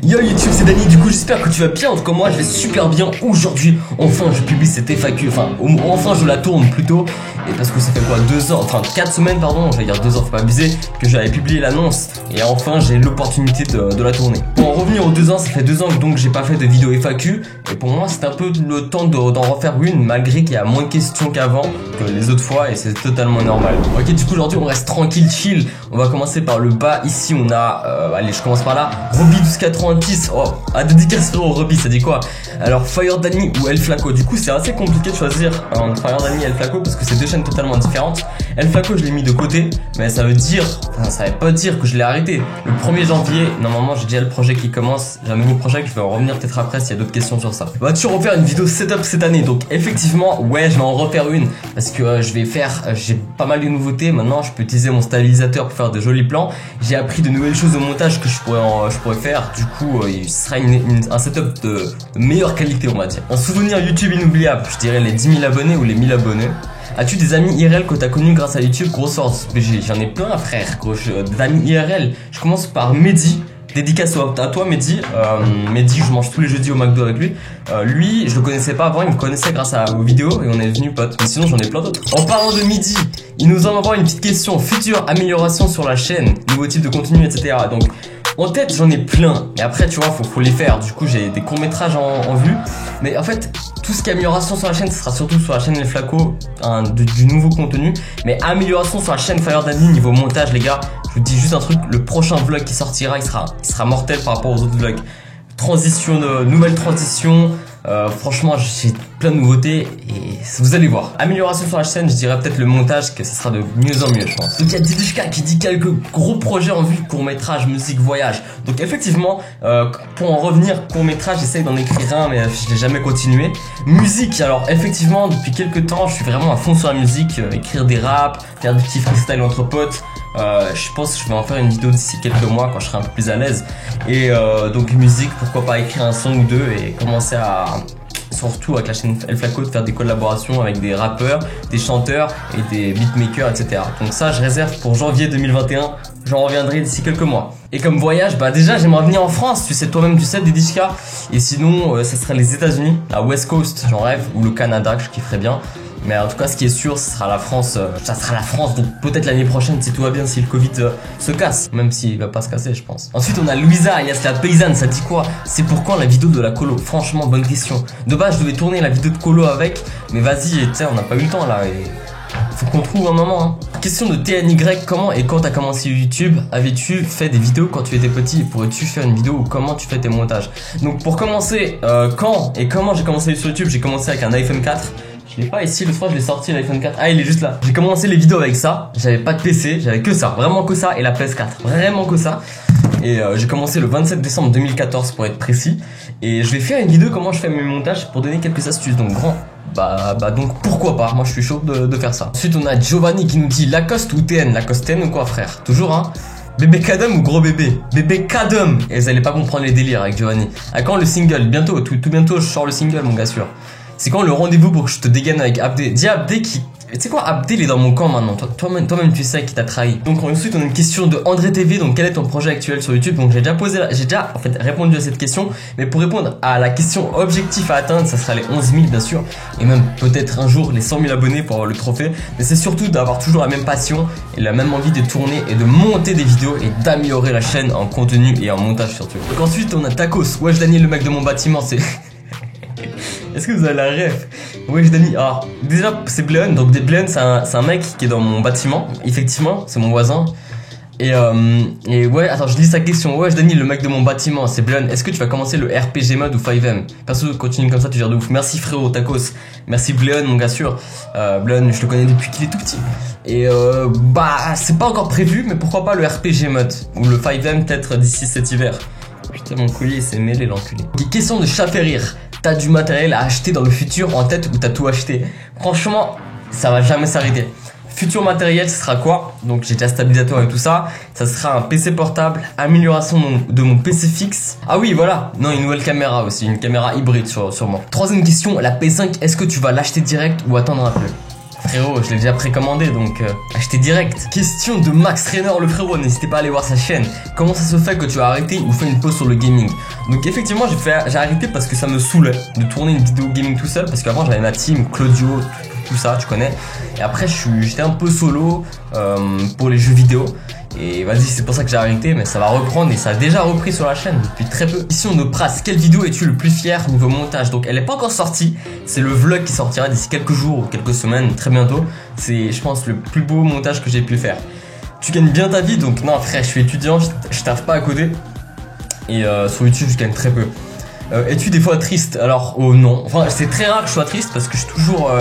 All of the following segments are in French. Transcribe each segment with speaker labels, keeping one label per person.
Speaker 1: Yo YouTube, c'est Dany, du coup j'espère que tu vas bien, en tout cas moi je vais super bien. Aujourd'hui, enfin je publie cette FAQ, enfin je la tourne plutôt. Et parce que ça fait quoi, 2 ans, enfin 4 semaines pardon, je vais dire 2 ans, faut pas abuser, que j'avais publié l'annonce. Et enfin j'ai l'opportunité de la tourner. Pour en revenir aux 2 ans, ça fait 2 ans que donc j'ai pas fait de vidéo FAQ. Et pour moi c'est un peu le temps d'en refaire une, malgré qu'il y a moins de questions qu'avant, que les autres fois, et c'est totalement normal. Ok, du coup aujourd'hui on reste tranquille, chill. On va commencer par le bas, ici on a, allez je commence par là, Roby 1290, oh, à dédicace au Roby, ça dit quoi? Alors Fire Dany ou El Flaco, du coup c'est assez compliqué de choisir entre Fire Dany et El Flaco parce que c'est deux chaînes totalement différentes. El Flaco je l'ai mis de côté, mais ça veut dire, ça veut pas dire que je l'ai arrêté. Le 1er janvier, normalement j'ai déjà le projet qui commence, j'ai un nouveau projet que je vais en revenir peut-être après s'il y a d'autres questions sur ça. On va toujours refaire une vidéo setup cette année, donc effectivement, ouais je vais en refaire une parce que je vais faire, j'ai pas mal de nouveautés, maintenant je peux utiliser mon stabilisateur pour faire de jolis plans. J'ai appris de nouvelles choses au montage que je pourrais faire, du coup il sera un setup de meilleure qualité on va dire. En souvenir YouTube inoubliable, je dirais les 10 000 abonnés ou les 1000 abonnés. As-tu des amis IRL que t'as connus grâce à YouTube? Grosse force, j'en ai plein frère, des amis IRL. Je commence par Mehdi. Dédicace à toi Mehdi. Mehdi, je mange tous les jeudis au McDo avec lui. Lui, je le connaissais pas avant, il me connaissait grâce aux vidéos et on est devenus potes. Mais sinon j'en ai plein d'autres. En parlant de Mehdi, il nous envoie une petite question. Future amélioration sur la chaîne, nouveau type de contenu, etc. Donc en tête j'en ai plein, mais après tu vois faut les faire. Du coup j'ai des courts-métrages en vue. Mais en fait tout ce qui est amélioration sur la chaîne, ce sera surtout sur la chaîne El Flaco, du nouveau contenu. Mais amélioration sur la chaîne Fire Dany niveau montage les gars, je vous dis juste un truc, le prochain vlog qui sortira il sera mortel par rapport aux autres vlogs. Nouvelle transition, franchement j'ai plein de nouveautés et vous allez voir. Amélioration sur la chaîne, je dirais peut-être le montage, que ça sera de mieux en mieux je pense. Donc il y a Didushka qui dit quelques gros projets en vue, court-métrage, musique, voyage. Donc effectivement, pour en revenir, court-métrage, j'essaye d'en écrire un mais je l'ai jamais continué. Musique, alors effectivement depuis quelques temps je suis vraiment à fond sur la musique, écrire des raps, faire du petit freestyle entre potes. Je pense que je vais en faire une vidéo d'ici quelques mois quand je serai un peu plus à l'aise. Et donc musique, pourquoi pas écrire un son ou deux et commencer à, surtout avec la chaîne El Flaco, de faire des collaborations avec des rappeurs, des chanteurs et des beatmakers, etc. Donc ça je réserve pour janvier 2021, j'en reviendrai d'ici quelques mois. Et comme voyage, bah déjà j'aimerais venir en France, tu sais toi-même tu sais Dédichka. Et sinon ça serait les États-Unis, la West Coast, j'en rêve, ou le Canada que je kifferais bien. Mais en tout cas ce qui est sûr, ce sera la France, donc peut-être l'année prochaine si tout va bien, si le Covid se casse, même s'il va pas se casser je pense. Ensuite on a Louisa alias la paysanne, ça dit quoi? C'est pour quand la vidéo de la colo? Franchement bonne question. De base je devais tourner la vidéo de colo avec, mais vas-y, tu sais on n'a pas eu le temps là et faut qu'on trouve un moment hein. Question de TNY, comment et quand t'as commencé YouTube? Avais-tu fait des vidéos quand tu étais petit? Pourrais-tu faire une vidéo ou comment tu fais tes montages? Donc pour commencer, quand et comment j'ai commencé sur YouTube? J'ai commencé avec un iPhone 4. Je l'ai pas ici, le soir je l'ai sorti l'iPhone 4. Ah il est juste là. J'ai commencé les vidéos avec ça. J'avais pas de PC, j'avais que ça, vraiment que ça et la PS4. Vraiment que ça. Et j'ai commencé le 27 décembre 2014 pour être précis. Et je vais faire une vidéo comment je fais mes montages pour donner quelques astuces. Donc donc pourquoi pas, moi je suis chaud de faire ça. Ensuite on a Giovanni qui nous dit Lacoste ou TN? Lacoste TN ou quoi frère? Toujours hein. Bébé Kadum ou gros bébé? Bébé Kadum. Et vous allez pas comprendre les délires avec Giovanni. À quand le single? Bientôt, tout bientôt je sors le single mon gars sûr. C'est quand le rendez-vous pour que je te dégaine avec Abdé? Dis à Abdé qui... Tu sais quoi, Abdé il est dans mon camp maintenant, toi-même tu sais qui t'a trahi. Donc ensuite on a une question de André TV, donc quel est ton projet actuel sur YouTube? Donc j'ai déjà en fait répondu à cette question, mais pour répondre à la question objectif à atteindre, ça sera les 11 000 bien sûr, et même peut-être un jour les 100 000 abonnés pour avoir le trophée, mais c'est surtout d'avoir toujours la même passion et la même envie de tourner et de monter des vidéos et d'améliorer la chaîne en contenu et en montage surtout. Donc ensuite on a Tacos, wesh Daniel le mec de mon bâtiment, c'est... Est-ce que vous avez la ref? Wesh Dany, alors déjà c'est Bleon, donc Bleon c'est un mec qui est dans mon bâtiment, effectivement c'est mon voisin. Et ouais, attends je lis sa question. Wesh Dany le mec de mon bâtiment, c'est Bleon, est-ce que tu vas commencer le RPG mode ou 5M? Perso continue comme ça tu gères de ouf. Merci frérot Tacos, merci Bleon mon gars sûr. Bleon je le connais depuis qu'il est tout petit. Et c'est pas encore prévu mais pourquoi pas le RPG mode ou le 5M peut-être d'ici cet hiver. Putain mon collier s'est mêlé l'enculé. Question de chat fait rire. T'as du matériel à acheter dans le futur en tête ou t'as tout acheté? Franchement, ça va jamais s'arrêter. Futur matériel, ce sera quoi? Donc j'ai déjà stabilisateur et tout ça. Ça sera un PC portable, amélioration de mon PC fixe. Ah oui, voilà. Non, une nouvelle caméra aussi, une caméra hybride sûrement. Troisième question, la P5, est-ce que tu vas l'acheter direct ou attendre un peu? Frérot, je l'ai déjà précommandé, donc achetez direct. Question de Max Raynor, le frérot, n'hésitez pas à aller voir sa chaîne. Comment ça se fait que tu as arrêté ou fait une pause sur le gaming? Donc effectivement, j'ai arrêté parce que ça me saoulait de tourner une vidéo gaming tout seul, parce qu'avant j'avais ma team, Claudio, tout ça, tu connais. Et après j'étais un peu solo pour les jeux vidéo. Et vas-y, c'est pour ça que j'ai arrêté, mais ça va reprendre et ça a déjà repris sur la chaîne depuis très peu. Question de Pras, quelle vidéo es-tu le plus fier niveau montage? Donc elle est pas encore sortie, c'est le vlog qui sortira d'ici quelques jours ou quelques semaines, très bientôt. C'est, je pense, le plus beau montage que j'ai pu faire. Tu gagnes bien ta vie, donc non frère, je suis étudiant, je taffe pas à côté. Et sur YouTube, je gagne très peu. Es-tu des fois triste? Alors, oh non. Enfin, c'est très rare que je sois triste parce que je suis toujours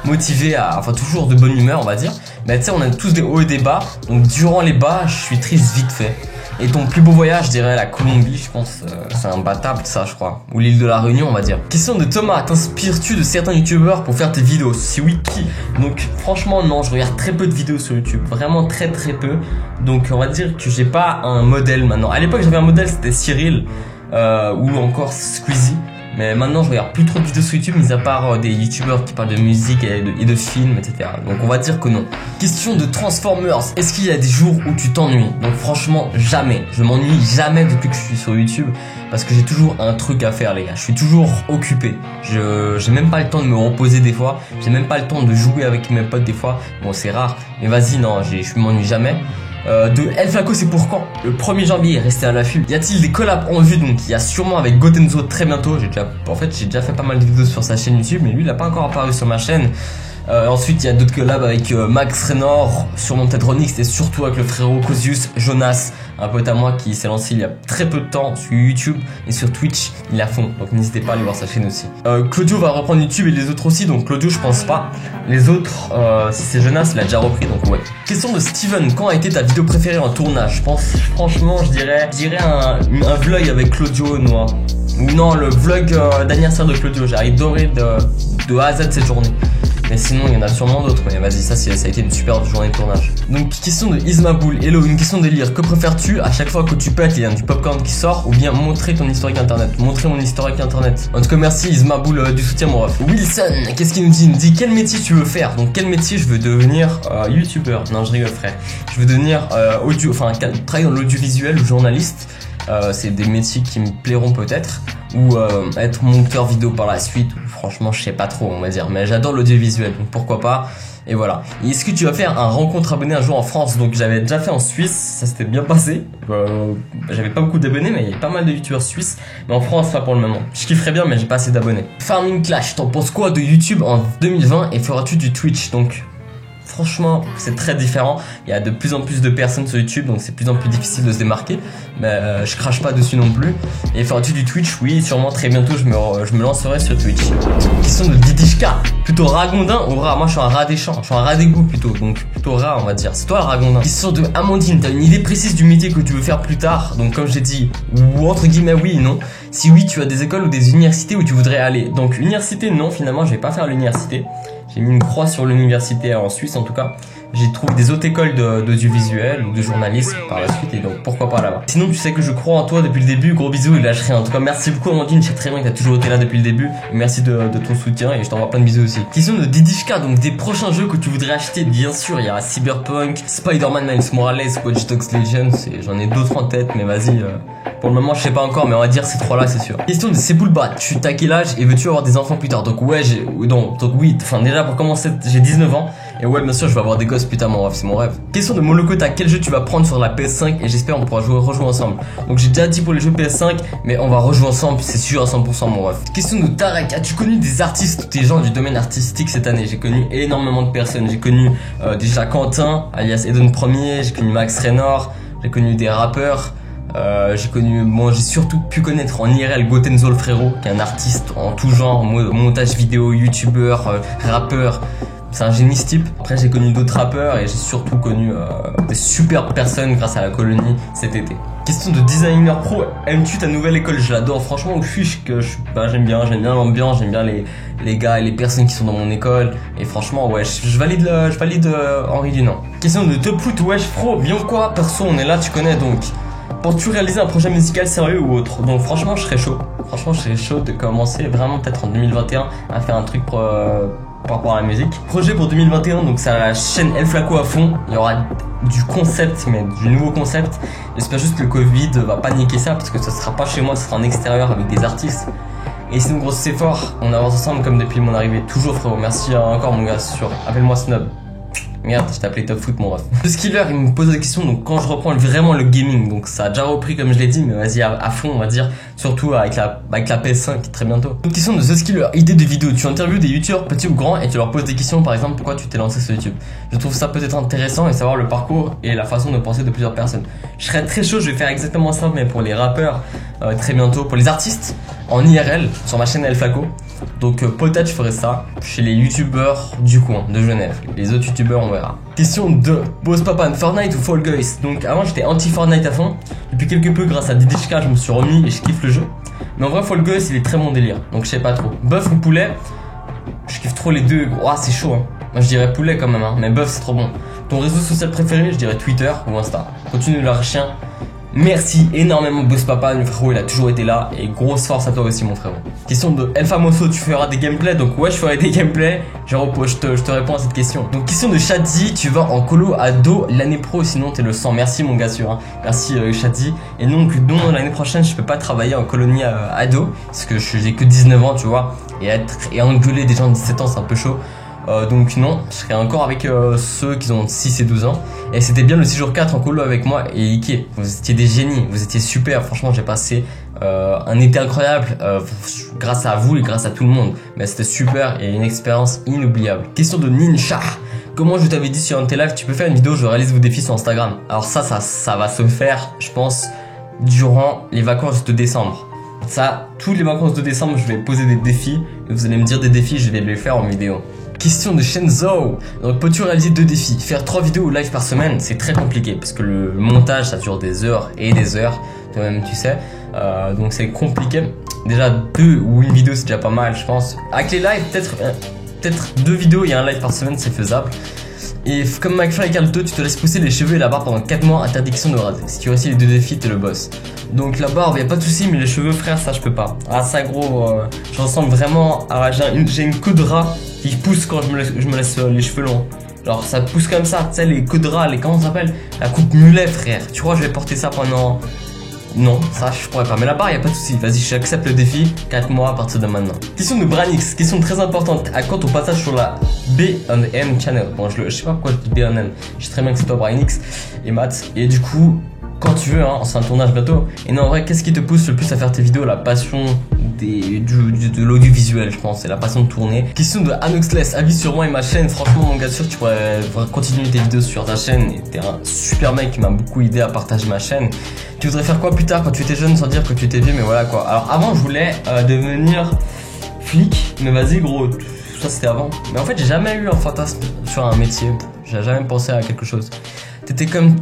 Speaker 1: motivé enfin toujours de bonne humeur, on va dire. Mais tu sais, on a tous des hauts et des bas. Donc, durant les bas, je suis triste vite fait. Et ton plus beau voyage, je dirais la Colombie, je pense. C'est un battable, ça, je crois. Ou l'île de la Réunion, on va dire. Question de Thomas, t'inspires-tu de certains youtubeurs pour faire tes vidéos? Si oui, qui? Donc, franchement, non, je regarde très peu de vidéos sur YouTube. Vraiment très très peu. Donc, on va dire que j'ai pas un modèle maintenant. À l'époque, j'avais un modèle, c'était Cyril. Ou encore Squeezie. Mais maintenant je regarde plus trop de vidéos sur YouTube, mis à part des youtubeurs qui parlent de musique et de films, etc. Donc on va dire que non. Question de Transformers, est-ce qu'il y a des jours où tu t'ennuies? Donc franchement jamais, je m'ennuie jamais depuis que je suis sur YouTube, parce que j'ai toujours un truc à faire les gars, je suis toujours occupé. J'ai même pas le temps de me reposer des fois, j'ai même pas le temps de jouer avec mes potes des fois. Bon c'est rare, mais vas-y non, je m'ennuie jamais. De El Flaco, c'est pour quand? Le 1er janvier, restez à l'affût. Y a-t-il des collabs en vue? Donc il y a sûrement avec Gotenzo très bientôt. J'ai déjà fait pas mal de vidéos sur sa chaîne YouTube, mais lui il a pas encore apparu sur ma chaîne. Ensuite il y a d'autres collabs avec Max Raynor, sûrement peut-être Ronix, et surtout avec le frérot Cosius Jonas, un pote à moi qui s'est lancé il y a très peu de temps sur YouTube et sur Twitch, il a fond, donc n'hésitez pas à aller voir sa chaîne aussi. Claudio va reprendre YouTube et les autres aussi, donc Claudio je pense pas. Les autres, si c'est Jonas, il a déjà repris, donc ouais. Question de Steven, quand a été ta vidéo préférée en tournage? Je pense, franchement, je dirais un vlog avec Claudio Noah. Ou non, le vlog d'anniversaire de Claudio, j'ai adoré de A à Z cette journée. Mais sinon, il y en a sûrement d'autres. Mais vas-y, ça a été une super journée de tournage. Donc, question de Ismaboul. Hello, une question de lire. Que préfères-tu à chaque fois que tu pètes, il y a du popcorn qui sort, ou bien montrer ton historique internet? Montrer mon historique internet. En tout cas, merci Ismaboul du soutien, mon ref. Wilson, qu'est-ce qu'il nous dit? Il nous dit quel métier tu veux faire? Donc, quel métier je veux devenir? Youtubeur. Non, je rigole, frère. Je veux devenir travailler dans l'audiovisuel ou journaliste. C'est des métiers qui me plairont peut-être, ou être monteur vidéo par la suite. Franchement je sais pas trop, on va dire, mais j'adore l'audiovisuel, donc pourquoi pas. Et voilà. Et est-ce que tu vas faire un rencontre abonné un jour en France? Donc j'avais déjà fait en Suisse, ça s'était bien passé. J'avais pas beaucoup d'abonnés, mais il y a pas mal de youtubeurs suisses. Mais en France pas pour le moment. Je kifferais bien, mais j'ai pas assez d'abonnés. Farming Clash, t'en penses quoi de YouTube en 2020 et feras-tu du Twitch? Donc franchement, c'est très différent. Il y a de plus en plus de personnes sur YouTube, donc c'est de plus en plus difficile de se démarquer. Mais je crache pas dessus non plus. Et feras-tu du Twitch? Oui, sûrement très bientôt, je me lancerai sur Twitch. Question de Didishka, plutôt ragondin ou rat? Moi, je suis un rat des champs, je suis un rat d'égout plutôt, donc plutôt rat, on va dire. C'est toi le ragondin. Question de Amandine, t'as une idée précise du métier que tu veux faire plus tard? Donc comme j'ai dit, ou entre guillemets oui et non. Si oui, tu as des écoles ou des universités où tu voudrais aller? Donc université, non, finalement, je vais pas faire l'université. J'ai mis une croix sur l'université en Suisse en tout cas. J'ai trouvé des autres écoles d'audiovisuel ou de journalisme par la suite, et donc pourquoi pas là-bas. Sinon tu sais que je crois en toi depuis le début, gros bisous et lâche rien. En tout cas merci beaucoup Amandine, je sais très bien que t'as toujours été là depuis le début. Et merci de ton soutien et je t'envoie plein de bisous aussi. Question de Didishka, donc des prochains jeux que tu voudrais acheter, bien sûr il y a Cyberpunk, Spider-Man Miles Morales, Watch Dogs Legion, j'en ai d'autres en tête mais vas-y, pour le moment je sais pas encore, mais on va dire ces trois là c'est sûr. Question de Seboulba, tu t'as quel âge et veux-tu avoir des enfants plus tard? Donc ouais, donc oui, enfin déjà pour commencer j'ai 19 ans. Et ouais, bien sûr, je vais avoir des gosses plus tard, mon rêve, c'est mon rêve. Question de Molokota, quel jeu tu vas prendre sur la PS5? Et j'espère on pourra rejouer ensemble. Donc j'ai déjà dit pour les jeux PS5, mais on va rejouer ensemble, c'est sûr à 100% mon rêve. Question de Tarek, as-tu connu des artistes ou des gens du domaine artistique cette année? J'ai connu énormément de personnes. J'ai connu déjà Quentin, alias Eden Premier, j'ai connu Max Raynor, j'ai connu des rappeurs. J'ai surtout pu connaître en IRL Gotenzo le frérot, qui est un artiste en tout genre, montage vidéo, youtubeur, rappeur. C'est un génie ce type. Après j'ai connu d'autres rappeurs et j'ai surtout connu des superbes personnes grâce à la colonie cet été. Question de designer pro, aimes-tu ta nouvelle école? Je l'adore, franchement où j'aime bien l'ambiance, j'aime bien les gars et les personnes qui sont dans mon école. Et franchement ouais, je valide Henri Dunant. Question de Top Foot, wesh pro, bien quoi? Perso on est là, tu connais donc. Penses-tu réaliser un projet musical sérieux ou autre? Donc franchement je serais chaud. Franchement je serais chaud de commencer vraiment peut-être en 2021 à faire un truc par rapport à la musique. Projet pour 2021, donc c'est la chaîne El Flaco à fond. Il y aura du concept, mais du nouveau concept. J'espère juste que le Covid va pas niquer ça, parce que ça sera pas chez moi, ça sera en extérieur avec des artistes. Et sinon, gros, c'est fort. On avance ensemble comme depuis mon arrivée. Toujours, frérot. Merci encore, mon gars, sur Appelle-moi Snob. Merde, je t'ai appelé Top Foot, mon ref. Le skiller, il me pose la question, donc quand je reprends vraiment le gaming, donc ça a déjà repris comme je l'ai dit, mais vas-y à fond, on va dire, surtout avec la PS5 très bientôt. Une question de The Skiller, idée de vidéo. Tu interviews des youtubeurs petits ou grands et tu leur poses des questions, par exemple, pourquoi tu t'es lancé sur YouTube. Je trouve ça peut-être intéressant et savoir le parcours et la façon de penser de plusieurs personnes. Je serais très chaud, je vais faire exactement ça, mais pour les rappeurs, très bientôt, pour les artistes, en IRL, sur ma chaîne El Flaco. Donc peut-être je ferai ça chez les youtubeurs du coin de Genève. Les autres youtubeurs on verra. Question 2. Boss Papan, Fortnite ou Fall Guys? Donc avant j'étais anti Fortnite à fond. Depuis quelque peu grâce à DDHK je me suis remis et je kiffe le jeu. Mais en vrai Fall Guys il est très mon délire. Donc je sais pas trop. Bœuf ou poulet? Je kiffe trop les deux. Ouah c'est chaud hein. Moi je dirais poulet quand même hein. Mais bœuf c'est trop bon. Ton réseau social préféré? Je dirais Twitter ou Insta. Continue de leur chien. Merci énormément Boss Papa, le frérot il a toujours été là et grosse force à toi aussi mon frérot. Question de El Famoso, tu feras des gameplays? Donc ouais je ferai des gameplays, je te réponds à cette question. Donc question de Shadi, tu vas en colo ado l'année pro sinon t'es le sang. Merci mon gars sûr hein. Merci Shadi. Et donc non l'année prochaine je peux pas travailler en colonie ado parce que j'ai que 19 ans tu vois. Et engueuler des gens de 17 ans c'est un peu chaud. Donc non, je serai encore avec ceux qui ont 6 et 12 ans. Et c'était bien le séjour 4 en colo avec moi et Ike. Vous étiez des génies, vous étiez super. Franchement, j'ai passé un été incroyable grâce à vous et grâce à tout le monde. Mais c'était super et une expérience inoubliable. Question de Ninja. Comment je t'avais dit sur un de tes lives, tu peux faire une vidéo, je réalise vos défis sur Instagram. Alors ça va se faire, je pense, durant les vacances de décembre. Ça, tous les vacances de décembre, je vais poser des défis. Et vous allez me dire des défis, je vais les faire en vidéo. Question de Shenzo. Donc peux-tu réaliser 2 défis? Faire 3 vidéos live par semaine, c'est très compliqué parce que le montage ça dure des heures et des heures, toi-même tu sais. Donc c'est compliqué. Déjà 2 ou une vidéo c'est déjà pas mal je pense. Avec les lives, peut-être 2 vidéos et un live par semaine c'est faisable. Et comme McFly et Carlito, tu te laisses pousser les cheveux et la barbe pendant 4 mois, interdiction de raser. Si tu réussis les 2 défis, t'es le boss. Donc la barbe, y'a pas de soucis, mais les cheveux, frère, ça je peux pas. Ah, ça gros, je ressemble vraiment à. J'ai une queue de rat qui pousse quand je me laisse les cheveux longs. Genre ça pousse comme ça, tu sais, les queues de rat, comment ça s'appelle? La coupe mulet, frère. Tu crois que je vais porter ça pendant. Non, ça je pourrais pas. Mais la barre, y'a pas de soucis. Vas-y, j'accepte le défi. 4 mois à partir de maintenant. Question de Branix, question très importante. À quand ton passage sur la B&M channel? Bon, je sais pas pourquoi je dis B&M. Je sais très bien que c'est toi, Branix et Matt. Et du coup, quand tu veux, hein, c'est un tournage bientôt. Et non, en vrai, qu'est-ce qui te pousse le plus à faire tes vidéos? La passion de l'audiovisuel, je pense. C'est la passion de tourner. Question de Anoxless, avis sur moi et ma chaîne. Franchement, mon gars, sûr, tu pourrais continuer tes vidéos sur ta chaîne. Et t'es un super mec qui m'a beaucoup aidé à partager ma chaîne. Tu voudrais faire quoi plus tard quand tu étais jeune sans dire que tu étais vieux, mais voilà quoi. Alors avant, je voulais devenir flic, mais vas-y, gros. Ça, c'était avant. Mais en fait, j'ai jamais eu un fantasme sur un métier. J'ai jamais pensé à quelque chose. T'étais comme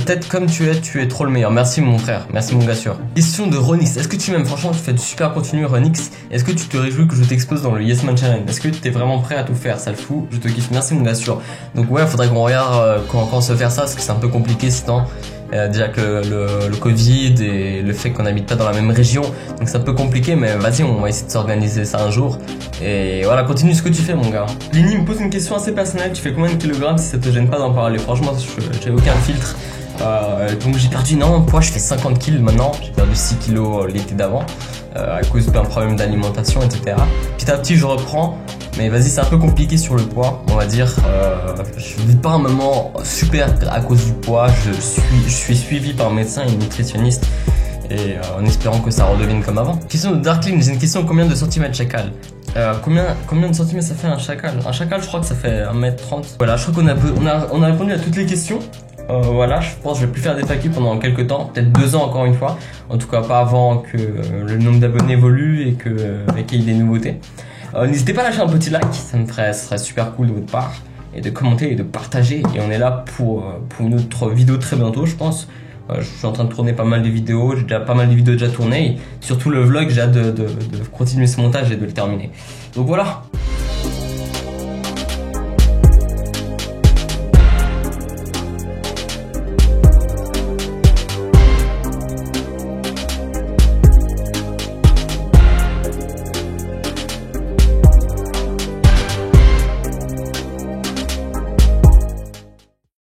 Speaker 1: tête comme tu es trop le meilleur. Merci mon frère, merci mon gars sûr. Question de Ronix, est-ce que tu m'aimes? Franchement, tu fais du super contenu Ronix. Est-ce que tu te réjouis que je t'expose dans le Yes Man Challenge? Est-ce que tu es vraiment prêt à tout faire? Ça le fout, je te kiffe. Merci mon gars sûr. Donc ouais, faudrait qu'on regarde quand on se faire ça, parce que c'est un peu compliqué sinon. Déjà que le Covid et le fait qu'on n'habite pas dans la même région, donc c'est un peu compliqué, mais vas-y, on va essayer de s'organiser ça un jour. Et voilà, continue ce que tu fais mon gars. Lini me pose une question assez personnelle, tu fais combien de kilogrammes si ça te gêne pas d'en parler? Franchement, j'ai aucun filtre. Donc j'ai perdu énormément de poids, je fais 50 kilos maintenant, j'ai perdu 6 kilos l'été d'avant à cause d'un problème d'alimentation, etc. Petit à petit je reprends, mais vas-y c'est un peu compliqué sur le poids, on va dire. Je vis pas un moment super à cause du poids, je suis suivi par un médecin et une nutritionniste et en espérant que ça redevienne comme avant. Question de Darkling, j'ai une question, combien de centimètres chacal? Combien de centimètres ça fait un chacal? Un chacal je crois que ça fait 1m30. Voilà, je crois qu'on a répondu à toutes les questions. Voilà, je pense que je vais plus faire des FAQ pendant quelques temps, peut-être 2 ans encore une fois. En tout cas pas avant que le nombre d'abonnés évolue et qu'il y ait des nouveautés. N'hésitez pas à lâcher un petit like, ça serait super cool de votre part. Et de commenter et de partager. Et on est là pour une autre vidéo très bientôt je pense. Je suis en train de tourner pas mal de vidéos, j'ai déjà pas mal de vidéos déjà tournées. Et surtout le vlog, j'ai hâte de continuer ce montage et de le terminer. Donc voilà.